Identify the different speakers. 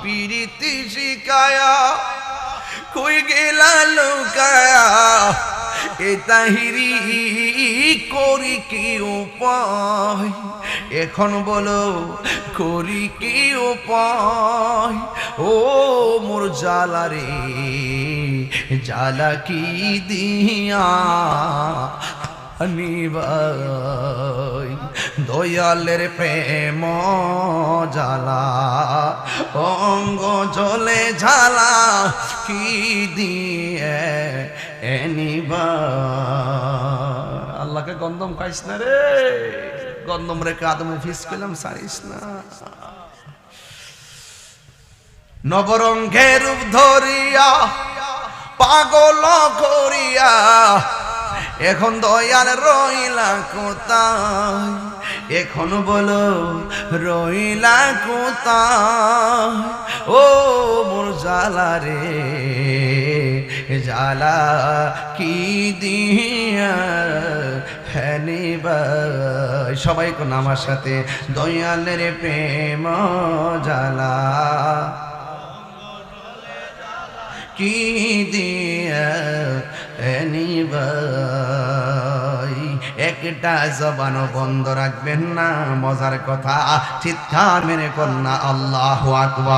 Speaker 1: পিরিতি শিকায়া কই গেলা লুকায়া এ তাহিরি করি কি উপায় এখন বলো করি কি উপায় ও মোর জ্বালা রে জ্বালা কি দিয়া নিবাই দয়ালের প্রেম জ্বালা অঙ্গ জলে ঝালা কি দিয়ে এনিবা আল্লাহকে গন্ধম খাইস না রে গন্ধম রে কাদম ফিস করলাম সারিস না নবরঙ্গের রূপ ধরিয়া পাগল করিয়া এখন দয়াল রইলা কোথায় এখন বলো রইলা কোথায় ও মোর জ্বালা রে জ্বালা কি দিয়া হেনিবা সবাই কোন আমার সাথে দয়ালের প্রেম জ্বালা কি দিয়া এনিবাই একটা জবানও বন্ধ রাখবেন না মজার কথা চিৎকার মেরে কন্যা আল্লাহু আকবার।